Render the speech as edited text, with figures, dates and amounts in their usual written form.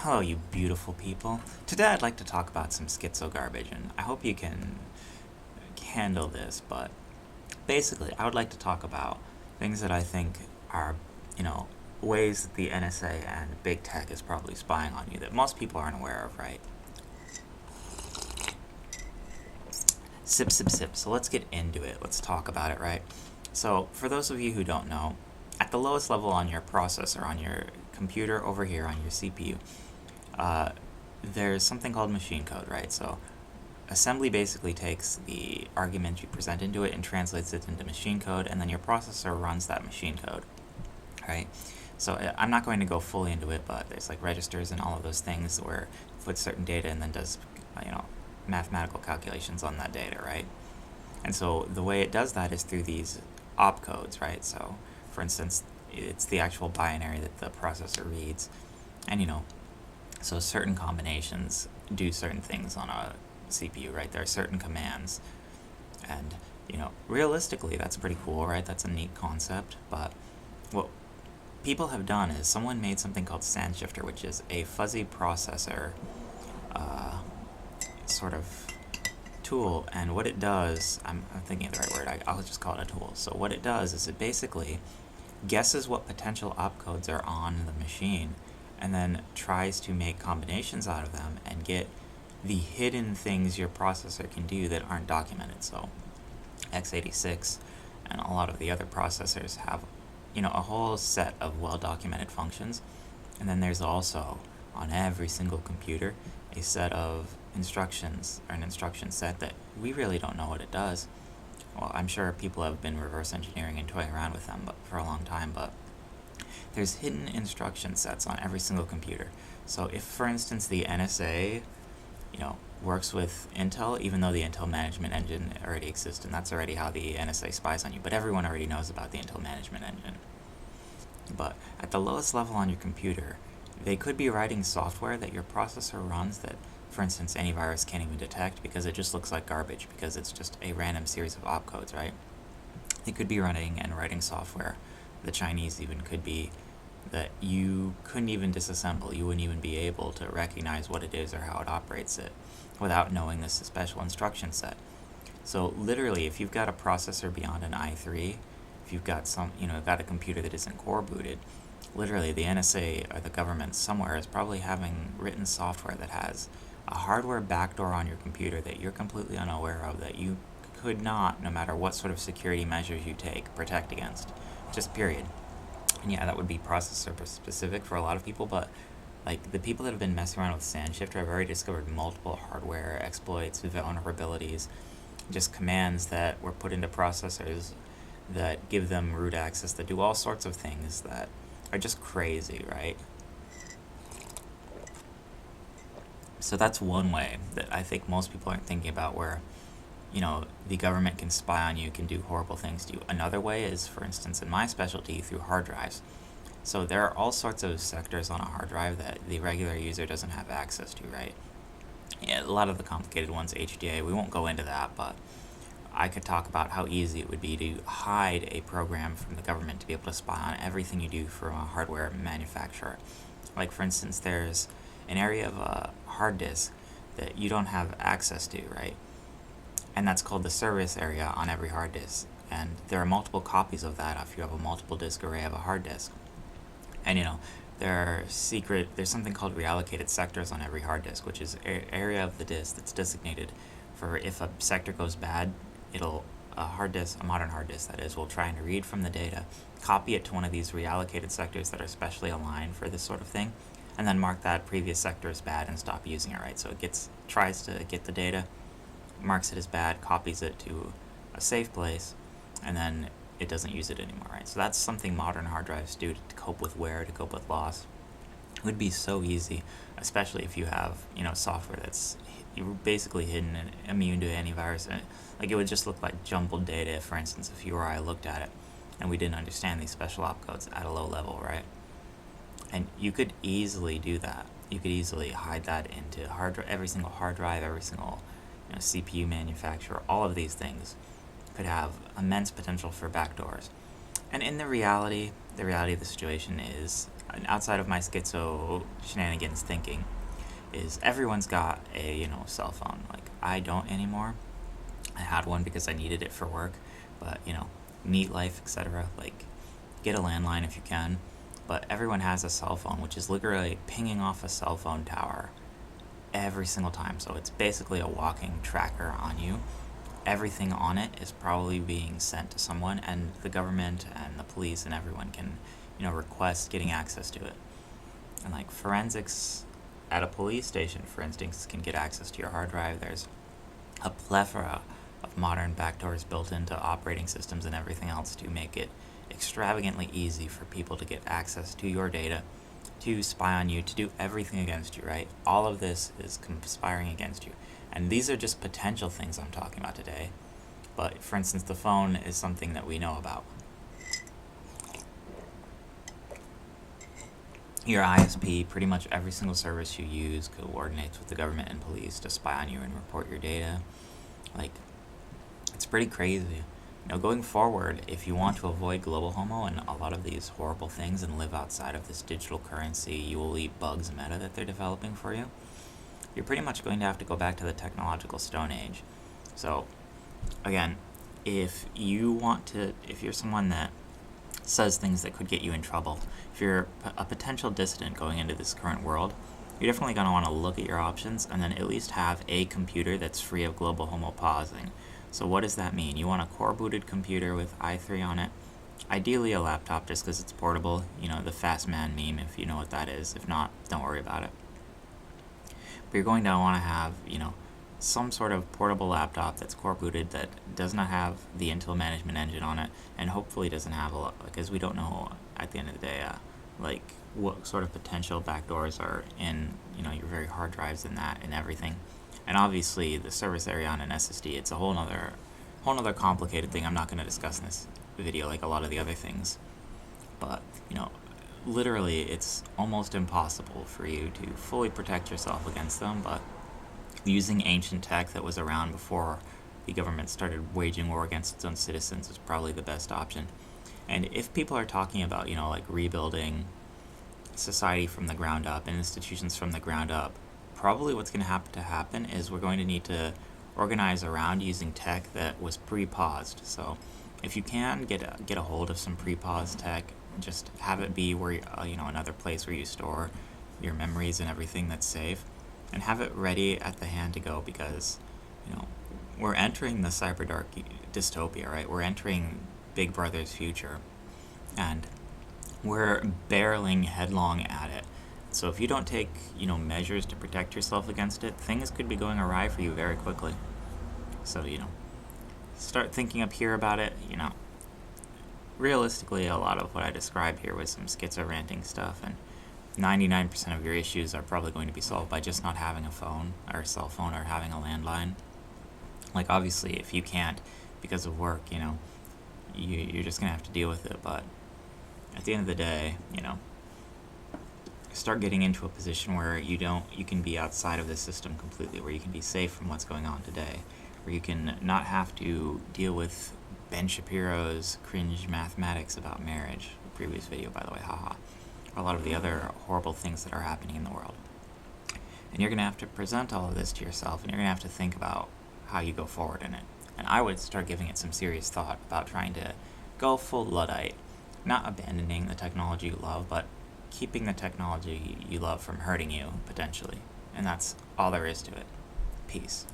Hello, you beautiful people. Today I'd like to talk about some Skitzo garbage, and I hope you can handle this, but basically, I would like to talk about things that I think are, you know, ways that the NSA and big tech is probably spying on you that most people aren't aware of, right? Sip, sip, sip. So let's get into it. Let's talk about it, right? So, for those of you who don't know, at the lowest level on your processor, on your computer over here, on your CPU, uh, there's something called machine code, right? So assembly basically takes the argument you present into it and translates it into machine code, and then your processor runs that machine code, right? So I'm not going to go fully into it, but there's like registers and all of those things where it puts certain data and then does, mathematical calculations on that data, right? And so the way it does that is through these opcodes, right? So for instance, it's the actual binary that the processor reads, and so certain combinations do certain things on a CPU, right? There are certain commands, and realistically, that's pretty cool, right? That's a neat concept. But what people have done is someone made something called Shifter, which is a fuzzy processor sort of tool. And what it does, I'm thinking of the right word. I'll just call it a tool. So what it does is it basically guesses what potential opcodes are on the machine, and then tries to make combinations out of them and get the hidden things your processor can do that aren't documented. So x86 and a lot of the other processors have a whole set of well-documented functions, and then there's also on every single computer a set of instructions, or an instruction set that we really don't know what it does. Well, I'm sure people have been reverse engineering and toying around with them for a long time, but there's hidden instruction sets on every single computer. So if, for instance, the NSA, works with Intel, even though the Intel management engine already exists, and that's already how the NSA spies on you, but everyone already knows about the Intel management engine. But at the lowest level on your computer, they could be writing software that your processor runs that, for instance, any virus can't even detect because it just looks like garbage, because it's just a random series of opcodes, right? They could be running and writing software. The Chinese even could be that you couldn't even disassemble. You wouldn't even be able to recognize what it is or how it operates it without knowing this special instruction set. So literally, if you've got a processor beyond an i3, if you've got got a computer that isn't core booted, literally the NSA or the government somewhere is probably having written software that has a hardware backdoor on your computer that you're completely unaware of, that you could not, no matter what sort of security measures you take, protect against. Just period. And yeah, that would be processor specific for a lot of people, but like the people that have been messing around with Shifter have already discovered multiple hardware exploits, vulnerabilities, just commands that were put into processors that give them root access, that do all sorts of things that are just crazy, right? So that's one way that I think most people aren't thinking about, where the government can spy on you, can do horrible things to you. Another way is, for instance, in my specialty, through hard drives. So there are all sorts of sectors on a hard drive that the regular user doesn't have access to, right? Yeah, a lot of the complicated ones, HDA, we won't go into that, but I could talk about how easy it would be to hide a program from the government to be able to spy on everything you do from a hardware manufacturer. Like, for instance, there's an area of a hard disk that you don't have access to, right? And that's called the service area on every hard disk. And there are multiple copies of that if you have a multiple disk array of a hard disk. And there's something called reallocated sectors on every hard disk, which is an area of the disk that's designated for if a sector goes bad, a modern hard disk that is, will try and read from the data, copy it to one of these reallocated sectors that are specially aligned for this sort of thing, and then mark that previous sector as bad and stop using it, right? So it tries to get the data, marks it as bad, copies it to a safe place, and then it doesn't use it anymore, right? So that's something modern hard drives do to cope with wear, to cope with loss. It would be so easy, especially if you have, software that's basically hidden and immune to antivirus. And like, it would just look like jumbled data, for instance, if you or I looked at it and we didn't understand these special opcodes at a low level, right? And you could easily do that. You could easily hide that into every single hard drive, every single CPU manufacturer. All of these things could have immense potential for backdoors. And in the reality of the situation is outside of my Skitzo shenanigans thinking, is everyone's got a, cell phone. Like, I don't anymore. I had one because I needed it for work, but, neat life, etc. Like, get a landline if you can. But everyone has a cell phone, which is literally pinging off a cell phone tower every single time. So it's basically a walking tracker on you. Everything on it is probably being sent to someone, and the government and the police and everyone can, request getting access to it. And like forensics at a police station, for instance, can get access to your hard drive. There's a plethora of modern backdoors built into operating systems and everything else to make it extravagantly easy for people to get access to your data, to spy on you, to do everything against you, right? All of this is conspiring against you. And these are just potential things I'm talking about today. But for instance, the phone is something that we know about. Your ISP, pretty much every single service you use coordinates with the government and police to spy on you and report your data. Like, it's pretty crazy. Going forward, if you want to avoid global homo and a lot of these horrible things and live outside of this digital currency, you will eat bugs meta that they're developing for you, you're pretty much going to have to go back to the technological Stone Age. So, again, if you're someone that says things that could get you in trouble, if you're a potential dissident going into this current world, you're definitely going to want to look at your options and then at least have a computer that's free of global homo pausing. So what does that mean? You want a core-booted computer with i3 on it, ideally a laptop just because it's portable, the fast man meme, if you know what that is. If not, don't worry about it. But you're going to want to have, some sort of portable laptop that's core booted that does not have the Intel management engine on it, and hopefully doesn't have a lot, because we don't know at the end of the day, what sort of potential backdoors are in, your very hard drives and that and everything. And obviously the service area on an SSD, it's a whole nother complicated thing I'm not going to discuss in this video like a lot of the other things. But, literally it's almost impossible for you to fully protect yourself against them, but using ancient tech that was around before the government started waging war against its own citizens is probably the best option. And if people are talking about, rebuilding society from the ground up and institutions from the ground up, probably what's going to have to happen is we're going to need to organize around using tech that was pre-paused. So if you can get a hold of some pre-paused tech, just have it be where another place where you store your memories and everything that's safe, and have it ready at the hand to go, because we're entering the cyberdark dystopia, right? We're entering Big Brother's future, and we're barreling headlong at it. So if you don't take, measures to protect yourself against it, things could be going awry for you very quickly. So, start thinking up here about it. Realistically, a lot of what I described here was some schizo ranting stuff, and 99% of your issues are probably going to be solved by just not having a phone or a cell phone or having a landline. Like, obviously, if you can't because of work, you're just going to have to deal with it. But at the end of the day, start getting into a position where you can be outside of the system completely, where you can be safe from what's going on today, where you can not have to deal with Ben Shapiro's cringe mathematics about marriage, the previous video, by the way, haha, or a lot of the other horrible things that are happening in the world. And you're going to have to present all of this to yourself, and you're going to have to think about how you go forward in it. And I would start giving it some serious thought about trying to go full Luddite, not abandoning the technology you love, but keeping the technology you love from hurting you, potentially. And that's all there is to it. Peace.